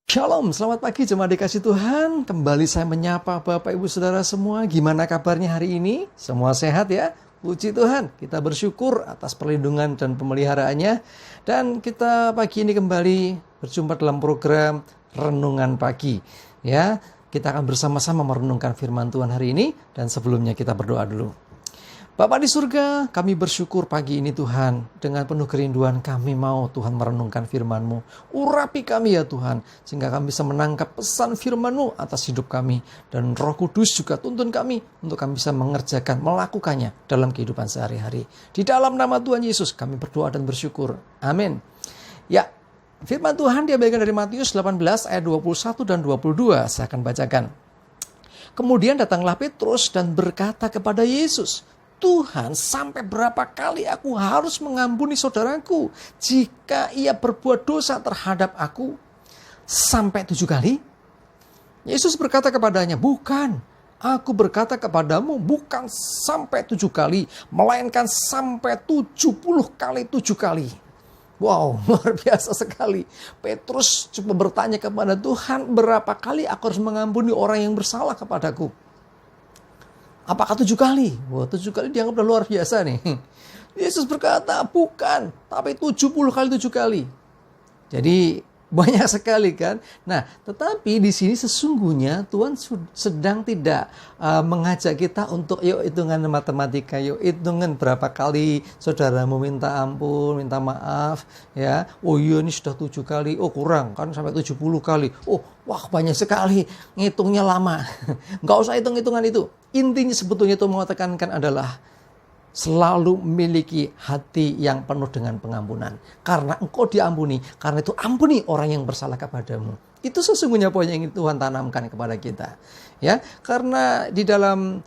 Shalom, selamat pagi jemaat dikasih Tuhan. Kembali saya menyapa Bapak Ibu Saudara semua. Gimana kabarnya hari ini? Semua sehat ya? Puji Tuhan, kita bersyukur atas perlindungan dan pemeliharaannya. Dan kita pagi ini kembali berjumpa dalam program Renungan Pagi. Ya, kita akan bersama-sama merenungkan firman Tuhan hari ini. Dan sebelumnya kita berdoa dulu. Bapa di surga, kami bersyukur pagi ini Tuhan. Dengan penuh kerinduan kami mau Tuhan merenungkan firman-Mu. Urapi kami ya Tuhan, sehingga kami bisa menangkap pesan firman-Mu atas hidup kami. Dan Roh Kudus juga tuntun kami untuk kami bisa mengerjakan, melakukannya dalam kehidupan sehari-hari. Di dalam nama Tuhan Yesus kami berdoa dan bersyukur. Amin. Ya, firman Tuhan diambilkan dari Matius 18 ayat 21 dan 22. Saya akan bacakan. Kemudian datanglah Petrus dan berkata kepada Yesus, Tuhan, sampai berapa kali aku harus mengampuni saudaraku jika ia berbuat dosa terhadap aku? Sampai 7 kali? Yesus berkata kepadanya, bukan. Aku berkata kepadamu, bukan sampai 7 kali, melainkan sampai 70 kali 7 kali. Wow, luar biasa sekali. Petrus coba bertanya kepada Tuhan, berapa kali aku harus mengampuni orang yang bersalah kepadaku? Apakah 7 kali? Wah, 7 kali dianggap luar biasa nih. Yesus berkata, bukan, tapi 70 kali 7 kali. Jadi banyak sekali kan. Nah, tetapi di sini sesungguhnya Tuhan sedang tidak mengajak kita untuk yuk hitungan matematika, yuk hitungan berapa kali saudaramu minta ampun, minta maaf, ya. Oh iya ini sudah 7 kali, oh kurang kan sampai 70 kali. Oh, wah banyak sekali, ngitungnya lama. Nggak usah hitung-hitungan itu. Intinya sebetulnya itu mau tekankan adalah selalu memiliki hati yang penuh dengan pengampunan. Karena engkau diampuni, karena itu ampuni orang yang bersalah kepadamu. Itu sesungguhnya poin yang ingin Tuhan tanamkan kepada kita. Ya, karena di dalam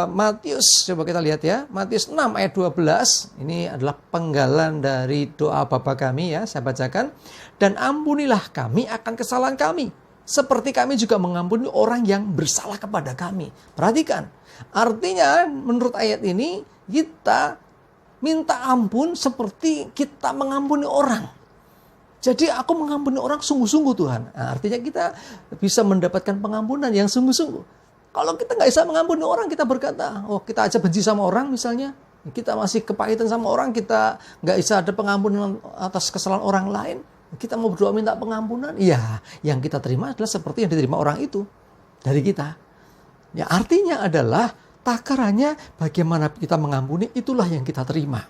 Matius, coba kita lihat ya, Matius 6 ayat 12, ini adalah penggalan dari doa Bapa kami ya, saya bacakan. Dan ampunilah kami akan kesalahan kami, seperti kami juga mengampuni orang yang bersalah kepada kami. Perhatikan, artinya menurut ayat ini kita minta ampun seperti kita mengampuni orang. Jadi aku mengampuni orang sungguh-sungguh Tuhan. Nah, artinya kita bisa mendapatkan pengampunan yang sungguh-sungguh. Kalau kita nggak bisa mengampuni orang, kita berkata, oh kita aja benci sama orang misalnya. Kita masih kepahitan sama orang, kita nggak bisa ada pengampunan atas kesalahan orang lain. Kita mau berdoa minta pengampunan, ya yang kita terima adalah seperti yang diterima orang itu dari kita. Ya artinya adalah takarannya bagaimana kita mengampuni, itulah yang kita terima.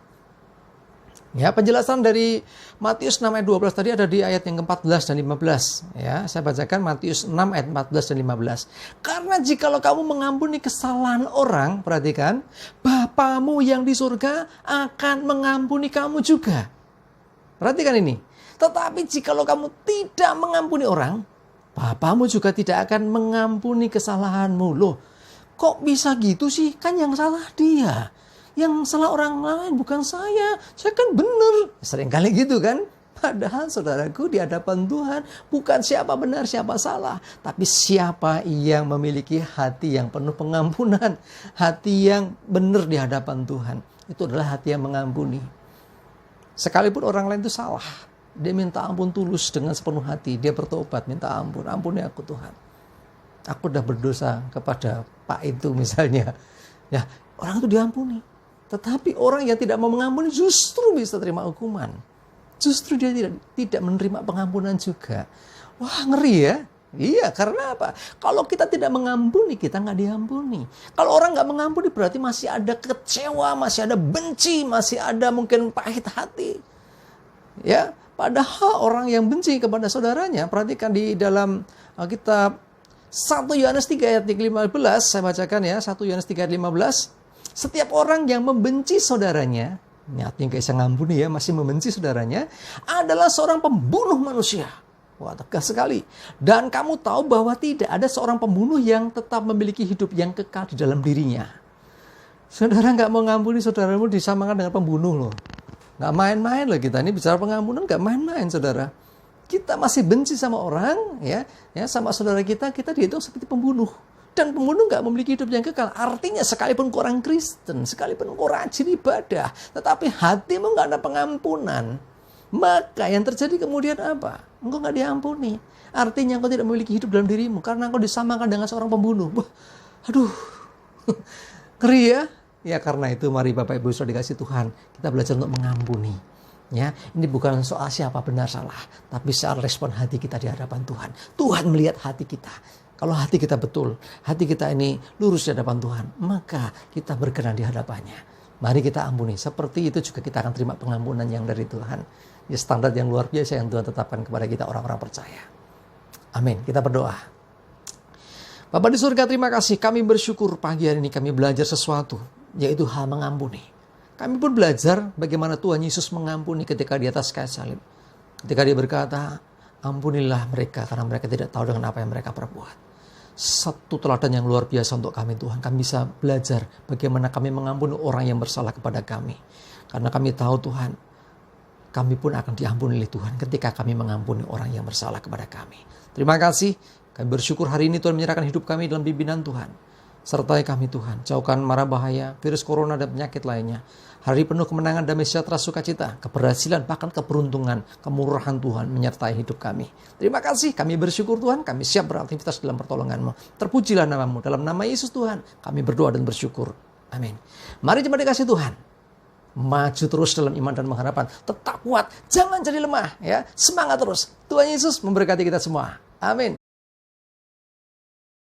Ya penjelasan dari Matius 6 ayat 12 tadi ada di ayat yang ke-14 dan 15. Ya saya bacakan Matius 6 ayat 14 dan 15. Karena jikalau kamu mengampuni kesalahan orang, perhatikan, Bapamu yang di surga akan mengampuni kamu juga. Perhatikan ini. Tetapi jikalau kamu tidak mengampuni orang, Bapamu juga tidak akan mengampuni kesalahanmu. Loh, kok bisa gitu sih? Kan yang salah dia. Yang salah orang lain bukan saya. Saya kan benar. Seringkali gitu kan? Padahal saudaraku di hadapan Tuhan bukan siapa benar, siapa salah. Tapi siapa yang memiliki hati yang penuh pengampunan. Hati yang benar di hadapan Tuhan. Itu adalah hati yang mengampuni. Sekalipun orang lain itu salah. Dia minta ampun tulus dengan sepenuh hati. Dia bertobat, minta ampun. Ampuni aku Tuhan. Aku udah berdosa kepada Pak itu misalnya. Ya, orang itu diampuni. Tetapi orang yang tidak mau mengampuni justru bisa terima hukuman. Justru dia tidak menerima pengampunan juga. Wah, ngeri ya. Iya, karena apa? Kalau kita tidak mengampuni, kita nggak diampuni. Kalau orang nggak mengampuni berarti masih ada kecewa, masih ada benci, masih ada mungkin pahit hati. Ya, padahal orang yang benci kepada saudaranya, perhatikan di dalam kitab 1 Yohanes 3 ayat 15, saya bacakan ya, 1 Yohanes 3 ayat 15. Setiap orang yang membenci saudaranya, ini artinya gak bisa ngampuni ya, masih membenci saudaranya, adalah seorang pembunuh manusia. Wah, tegas sekali. Dan kamu tahu bahwa tidak ada seorang pembunuh yang tetap memiliki hidup yang kekal di dalam dirinya. Saudara gak mau ngampuni saudaramu disamakan dengan pembunuh loh. Gak main-main loh kita ini bicara pengampunan, gak main-main saudara. Kita masih benci sama orang, ya sama saudara kita dihitung seperti pembunuh. Dan pembunuh gak memiliki hidup yang kekal. Artinya sekalipun kau orang Kristen, sekalipun kau rajin ibadah, tetapi hatimu gak ada pengampunan, Maka yang terjadi kemudian apa? Engkau nggak diampuni. Artinya engkau tidak memiliki hidup dalam dirimu karena engkau disamakan dengan seorang pembunuh. Wah, aduh, ngeri ya. Ya karena itu mari Bapak Ibu Saudara dikasih Tuhan, kita belajar untuk mengampuni. Ya, ini bukan soal siapa benar salah, tapi soal respon hati kita di hadapan Tuhan. Tuhan melihat hati kita. Kalau hati kita betul, hati kita ini lurus di hadapan Tuhan, maka kita berkenan di hadapannya. Mari kita ampuni. Seperti itu juga kita akan terima pengampunan yang dari Tuhan. Ya, standar yang luar biasa yang Tuhan tetapkan kepada kita orang-orang percaya. Amin. Kita berdoa. Bapa di surga, terima kasih. Kami bersyukur pagi hari ini kami belajar sesuatu, yaitu hal mengampuni. Kami pun belajar bagaimana Tuhan Yesus mengampuni ketika di atas kayu salib. Ketika dia berkata, ampunilah mereka karena mereka tidak tahu dengan apa yang mereka perbuat. Satu teladan yang luar biasa untuk kami Tuhan. Kami bisa belajar bagaimana kami mengampuni orang yang bersalah kepada kami. Karena kami tahu Tuhan, kami pun akan diampuni oleh Tuhan ketika kami mengampuni orang yang bersalah kepada kami. Terima kasih. Kami bersyukur hari ini Tuhan menyerahkan hidup kami dalam pimpinan Tuhan. Sertai kami Tuhan. Jauhkan mara bahaya, virus corona dan penyakit lainnya. Hari penuh kemenangan, damai sejahtera, sukacita, keberhasilan, bahkan keberuntungan, kemurahan Tuhan menyertai hidup kami. Terima kasih, kami bersyukur Tuhan, kami siap beraktivitas dalam pertolongan-Mu. Terpujilah nama-Mu, dalam nama Yesus Tuhan, kami berdoa dan bersyukur. Amin. Mari jemaat dikasih Tuhan, maju terus dalam iman dan pengharapan. Tetap kuat, jangan jadi lemah. Ya, semangat terus. Tuhan Yesus memberkati kita semua. Amin.